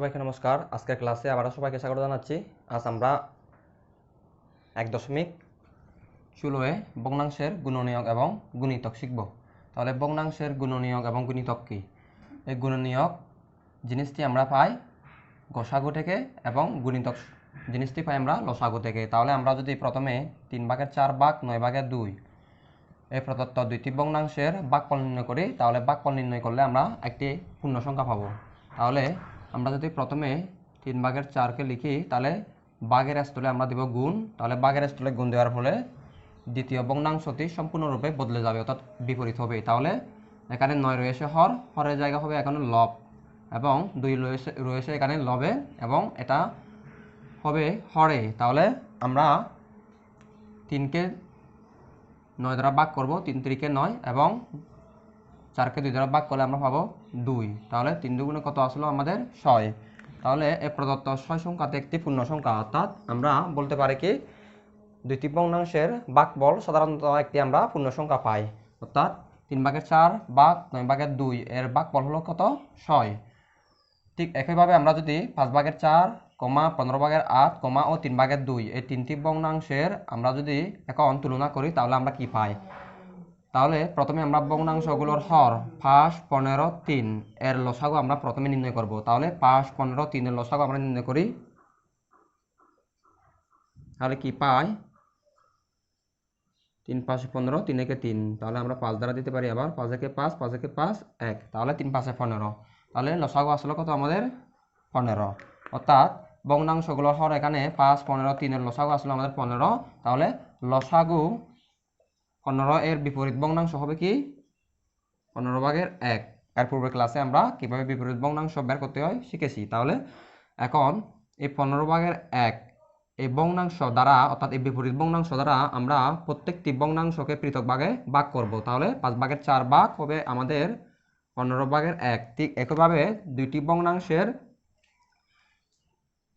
সবাইকে নমস্কার। আজকের ক্লাসে আবারও সবাইকে স্বাগত জানাচ্ছি। আজ আমরা 1.16 ভগ্নাংশের গুণনীয়ক এবং গুণিতক শিখব। তাহলে ভগ্নাংশের গুণনীয়ক এবং গুণিতক কি? এই গুণনীয়ক জিনিসটি আমরা পাই গসাগু থেকে এবং গুণিতক জিনিসটি পাই আমরা লসাগু থেকে। তাহলে আমরা যদি প্রথমে 3/4/9/2 এই প্রদত্ত দুইটি ভগ্নাংশের ভাগফল নির্ণয় করি, তাহলে ভাগফল নির্ণয় করলে আমরা একটি পূর্ণ সংখ্যা পাবো। তাহলে আমরা যদি প্রথমে 3/4কে লিখি, তাহলে ভাগের স্থলে আমরা দেব গুণ। তাহলে ভাগের স্থলে গুণ দেওয়ার ফলে দ্বিতীয় ভগ্নাংশটি সম্পূর্ণরূপে বদলে যাবে, অর্থাৎ বিপরীত হবে। তাহলে এখানে 9 রয়েছে হরের জায়গা হবে এখানে লব, এবং 2 রয়েছে এখানে লবে, এবং এটা হবে হরে। তাহলে আমরা 3কে 9 দ্বারা ভাগ করব, 3 3-কে 9, এবং 4কে 2 দ্বারা ভাগ করলে আমরা পাবো 2। তাহলে 3 2 কত আসলো আমাদের 6। তাহলে এই প্রদত্ত 6 সংখ্যাতে একটি পূর্ণ সংখ্যা, অর্থাৎ আমরা বলতে পারি কি দুইটি ভগ্নাংশের ভাগফল সাধারণত একটি আমরা পূর্ণ সংখ্যা পাই, অর্থাৎ 3/4 বা 9/2 এর ভাগফল হলো কত? 6। ঠিক একইভাবে আমরা যদি 5/4, 15/8, ও 3/2 এই তিনটি ভগ্নাংশের আমরা যদি এখন তুলনা করি, তাহলে আমরা কি পাই? তাহলে প্রথমে আমরা ভগ্নাংশগুলোর হর 5, 15, 3 এর লসাগু আমরা প্রথমে নির্ণয় করব। তাহলে 5, 15, 3 এর লসাগু আমরা নির্ণয় করি। তাহলে কি পাই? 3 5 15, 3 1 3। তাহলে আমরা 5 দ্বারা দিতে পারি, আবার 5 1 5, 5 1 5 1। তাহলে 3 5 15। তাহলে লসাগু আসলে কত আমাদের? 15। অর্থাৎ ভগ্নাংশগুলোর হর এখানে 5, 15, 3 এর লসাগু আসলে আমাদের 15। তাহলে লসাগু 15 এর বিপরীত ভগ্নাংশ হবে কি? 15/1। এর পূর্বের ক্লাসে আমরা কিভাবে বিপরীত ভগ্নাংশ বের করতে হয় শিখেছি। তাহলে এখন এই 15/1 এই ভগ্নাংশ দ্বারা, অর্থাৎ এই বিপরীত ভগ্নাংশ দ্বারা আমরা প্রত্যেকটি ভগ্নাংশকে পৃথক ভাগে ভাগ করব। তাহলে 5/4 ভাগ হবে আমাদের 15/1। ঠিক একইভাবে দুইটি ভগ্নাংশের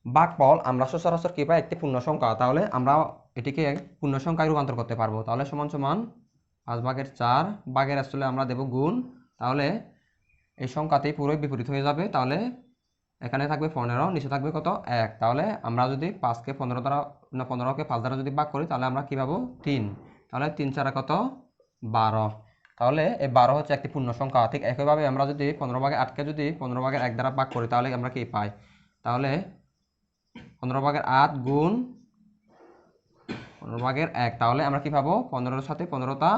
ভাগফল আমরা সচরাচর কি পাই? একটি পূর্ণ সংখ্যা। তাহলে আমরা এটিকে পূর্ণ সংখ্যায় রূপান্তর করতে পারবো। তাহলে সমান সমান 5/4 ভাগের আসলে আমরা দেব গুণ। তাহলে এই সংখ্যাটি পুরোই বিপরীত হয়ে যাবে। তাহলে এখানে থাকবে 15, নিচে থাকবে কত? 1। তাহলে আমরা যদি 5কে 15 দ্বারা 15কে 5 দ্বারা যদি ভাগ করি, তাহলে আমরা কি পাবো? 3। তাহলে 3 4 কত? 12। তাহলে এই 12 হচ্ছে একটি পূর্ণ সংখ্যা। ঠিক একইভাবে আমরা যদি 15/8কে যদি 15/1 দ্বারা ভাগ করি, তাহলে আমরা কি পাই? তাহলে 15/8 গুণ 15/1। তাহলে আমরা কি পাবো? 15-এর সাথে 15টা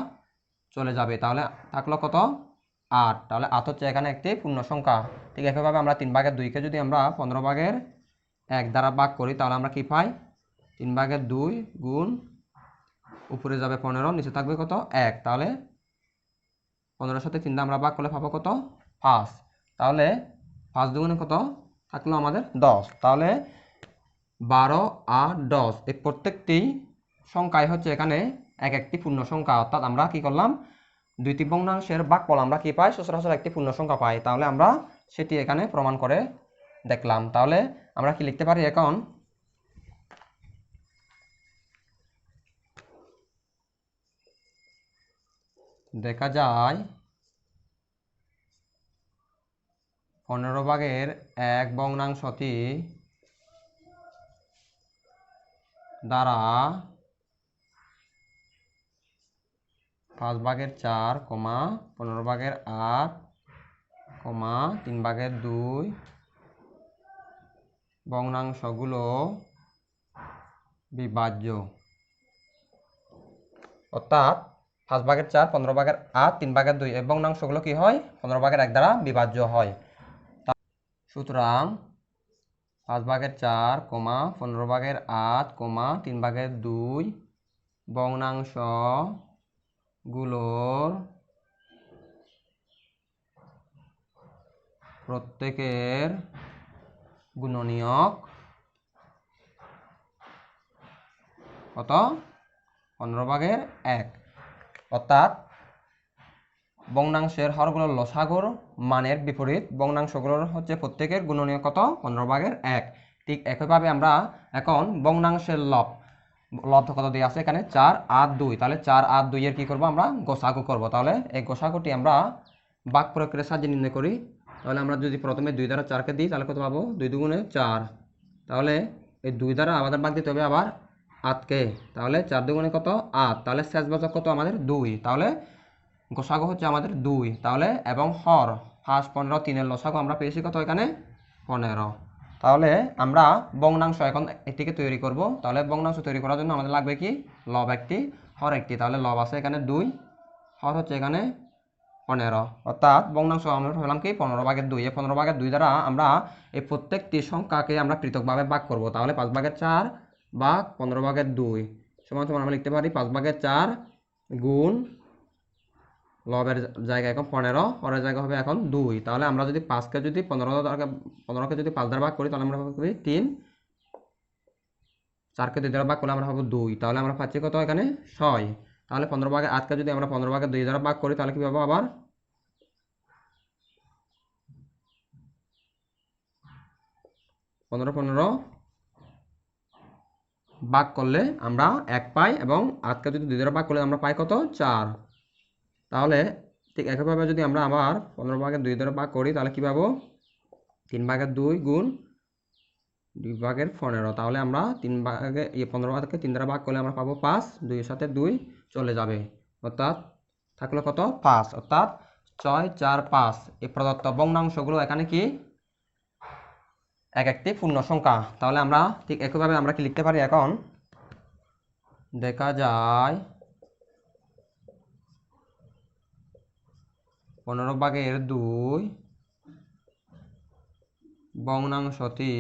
চলে যাবে। তাহলে থাকলো কত? 8। তাহলে 8 হচ্ছে এখানে একটি পূর্ণ সংখ্যা। ঠিক একইভাবে আমরা 3/2কে যদি আমরা 15/1 দ্বারা ভাগ করি, তাহলে আমরা কি পাই? 3/2 গুণ উপরে যাবে 15, নিচে থাকবে কত? 1। তাহলে 15-এর সাথে 3 আমরা ভাগ করলে পাবো কত? 5। তাহলে 5 দুগুণে কত থাকলো আমাদের? 10। তাহলে 12, 8, 10 এই প্রত্যেকটি সংখ্যাই হচ্ছে এখানে একটি পূর্ণ সংখ্যা। অর্থাৎ আমরা কি করলাম? দুইটি ভগ্নাংশের ভাগফল আমরা কি পাই? সচরাচর একটি পূর্ণ সংখ্যা পাই। তাহলে আমরা সেটি এখানে প্রমাণ করে দেখলাম। তাহলে আমরা কি লিখতে পারি এখন? দেখা যায় 15/1 ভগ্নাংশটি দ্বারা 5/4, 15/8, 3/2 ভগ্নাংশগুলো বিভাজ্য। অর্থাৎ 5/4, 15/8, 3/2 এই ভগ্নাংশগুলো কি হয়? 15/1 দ্বারা বিভাজ্য হয়। সুতরাং 5/4, 15/8, 3/2 ভগ্নাংশগুলোর প্রত্যেকের গুণনীয়ক কত? 15/1। অর্থাৎ ভগ্নাংশের হরগুলোর লসাগুর মানের বিপরীত ভগ্নাংশগুলোর হচ্ছে প্রত্যেকের গুণনীয়ক কত? 15/1। ঠিক একইভাবে আমরা এখন ভগ্নাংশের লব কত দিয়ে আছে এখানে? 4, 8, 2। তাহলে 4, 8, 2 এর কি করব? আমরা গসাগু করব। তাহলে এই গসাগুটি আমরা ভাগ প্রক্রিয়ার সাহায্যে নির্ণয় করি। তাহলে আমরা যদি প্রথমে 2 দ্বারা 4কে দিই তাহলে কত পাবো? 2 দুগুণে 4। তাহলে এই 2 দ্বারা আমাদের ভাগ দিতে হবে আবার 8কে। তাহলে 4 দুগুণে কত? 8। তাহলে শেষ ভাজক কত আমাদের? 2। তাহলে গসাগু হচ্ছে আমাদের 2। তাহলে এবং হর 5 15 3-এর লসাগু আমরা পেয়েছি কত এখানে? 15। তাহলে আমরা ভগ্নাংশ এখন এটিকে তৈরি করব। তাহলে ভগ্নাংশ তৈরি করার জন্য আমাদের লাগবে কি? লব একটি, হর একটি। তাহলে লব আছে এখানে 2, হর হচ্ছে এখানে 15। অর্থাৎ ভগ্নাংশ আমরা পেলাম কি? 15/2। এই 15/2 দ্বারা আমরা এই প্রত্যেকটি সংখ্যাকে আমরা পৃথকভাবে ভাগ করব। তাহলে 5/4 ভাগ 15/2 সমান সমান আমরা লিখতে পারি 5/4 গুণ লবের জায়গায় এখন 15, হরের জায়গা হবে এখন 2। তাহলে আমরা যদি 5কে যদি 15কে যদি 5 দ্বারা ভাগ করি তাহলে আমরা পাবো 3, 4কে 2 দ্বারা ভাগ করলে আমরা পাবো 2। তাহলে আমরা পাচ্ছি কত এখানে? 6। তাহলে 15/8কে যদি আমরা 15/2 দ্বারা ভাগ করি তাহলে কি পাবো? আবার 15 ভাগ করলে আমরা 1 পাই, এবং 8কে যদি 2 দ্বারা ভাগ করলে আমরা পাই কত? 4। তাহলে ঠিক একইভাবে যদি আমরা আবার 15/2 দ্বারা ভাগ করি তাহলে কি পাবো? 3/2 গুণ 2/15। তাহলে আমরা 15কে 3 দ্বারা ভাগ করলে আমরা পাবো 5, 2 এর সাথে 2 চলে যাবে, অর্থাৎ থাকলো কত? 5। অর্থাৎ 6 4 5 এই প্রদত্ত ভগ্নাংশগুলো এখানে কি? এক একটি পূর্ণ সংখ্যা। তাহলে আমরা ঠিক একইভাবে আমরা কি লিখতে পারি? এখন দেখা যায় 15/2 ভগ্নাংশটি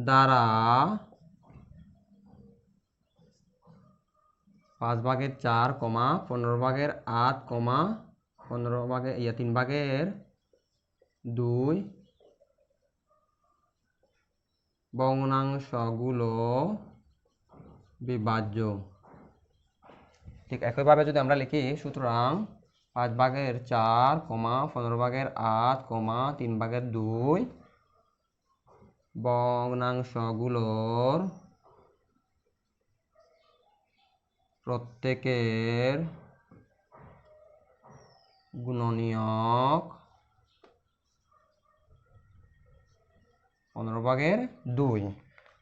দ্বারা 5/4, 15/8, 3/2 ভগ্নাংশগুলো বিভাজ্য। ঠিক একইভাবে যদি আমরা লিখি, সুতরাং 5/4, 15/8, 3/2 ভগ্নাংশগুলোর প্রত্যেকের গুণনীয়ক 15/2।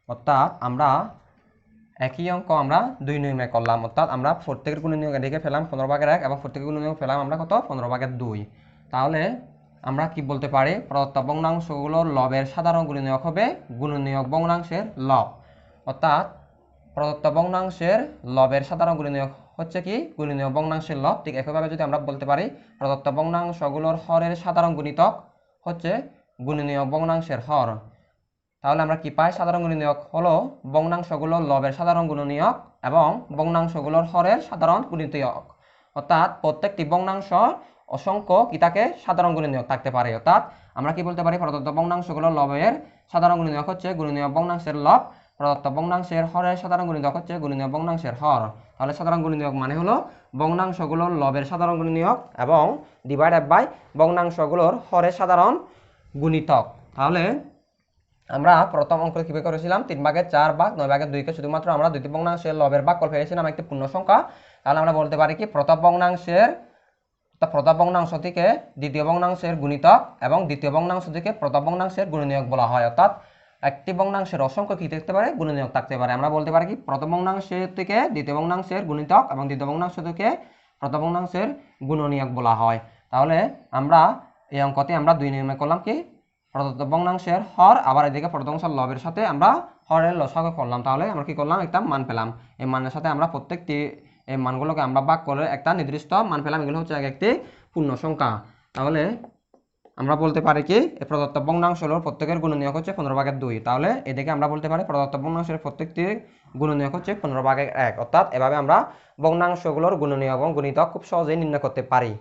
অর্থাৎ আমরা একই অঙ্ক আমরা 2 নির্ণয় করলাম। অর্থাৎ আমরা প্রত্যেকের গুণনীয়ক দেখে ফেলাম 15/1 এবং প্রত্যেকের গুণনীয়ক পেলাম আমরা কত? 15/2। তাহলে আমরা কি বলতে পারি? প্রদত্ত ভগ্নাংশগুলোর লবের সাধারণ গুণনীয়ক হবে গুণনীয়ক ভগ্নাংশের লব। অর্থাৎ প্রদত্ত ভগ্নাংশের লবের সাধারণ গুণনীয়ক হচ্ছে কি? গুণনীয়ক ভগ্নাংশের লব। ঠিক একইভাবে যদি আমরা বলতে পারি প্রদত্ত ভগ্নাংশগুলোর হরের সাধারণ গুণিতক হচ্ছে গুণনীয়ক ভগ্নাংশের হর। তাহলে আমরা কি পাই? সাধারণ গুণনীয়ক হলো ভগ্নাংশগুলোর লবের সাধারণ গুণনীয়ক এবং ভগ্নাংশগুলোর হরের সাধারণ গুণনীয়ক। অর্থাৎ প্রত্যেকটি ভগ্নাংশ অসংখ্য কি থাকে? সাধারণ গুণনীয়ক থাকতে পারে। অর্থাৎ আমরা কি বলতে পারি? প্রদত্ত ভগ্নাংশগুলোর লবের সাধারণ গুণনীয়ক হচ্ছে গুণনীয়ক ভগ্নাংশের লব, প্রদত্ত ভগ্নাংশের হরের সাধারণ গুণনীয়ক হচ্ছে গুণনীয়ক ভগ্নাংশের হর। তাহলে সাধারণ গুণনীয়ক মানে হলো ভগ্নাংশগুলোর লবের সাধারণ গুণনীয়ক এবং ডিভাইডেড বাই ভগ্নাংশগুলোর হরের সাধারণ গুণিতক। তাহলে আমরা প্রথম অঙ্ক কিভাবে করেছিলাম? 3/4 ভাগ 9/2কে শুধুমাত্র আমরা দুইটি ভগ্নাংশের লবের ভাগফল পেয়েছিলাম একটি পূর্ণ সংখ্যা। তাহলে আমরা বলতে পারি কি? প্রথম ভগ্নাংশ থেকে দ্বিতীয় ভগ্নাংশের গুণিতক এবং দ্বিতীয় ভগ্নাংশ থেকে প্রথম ভগ্নাংশের গুণনীয়ক বলা হয়। অর্থাৎ একটি ভগ্নাংশের অসংখ্য কি থাকতে পারে? গুণনীয়ক থাকতে পারে। আমরা বলতে পারি কি? প্রথম ভগ্নাংশের থেকে দ্বিতীয় ভগ্নাংশের গুণিতক এবং দ্বিতীয় ভগ্নাংশ থেকে প্রথম ভগ্নাংশের গুণনীয়ক বলা হয়। তাহলে আমরা এই অঙ্কতে আমরা 2 নির্ণয় করলাম কি? প্রদত্ত ভগ্নাংশের হর, আবার এদিকে প্রদত্ত ভগ্নাংশের লবের সাথে আমরা হরের লসাগু করলাম। তাহলে আমরা কি করলাম? একটা মান পেলাম। এই মানের সাথে আমরা প্রত্যেকটি এই মানগুলোকে আমরা ভাগ করে একটা নির্দিষ্ট মান পেলাম। এগুলো হচ্ছে একটি পূর্ণ সংখ্যা। তাহলে আমরা বলতে পারি কি? এই প্রদত্ত ভগ্নাংশগুলোর প্রত্যেকের গুণনীয়ক হচ্ছে 15/2। তাহলে এদিকে আমরা বলতে পারি প্রদত্ত ভগ্নাংশের প্রত্যেকটি গুণনীয়ক হচ্ছে 15/1। অর্থাৎ এভাবে আমরা ভগ্নাংশগুলোর গুণনীয়ক এবং গুণিতক খুব সহজেই নির্ণয় করতে পারি।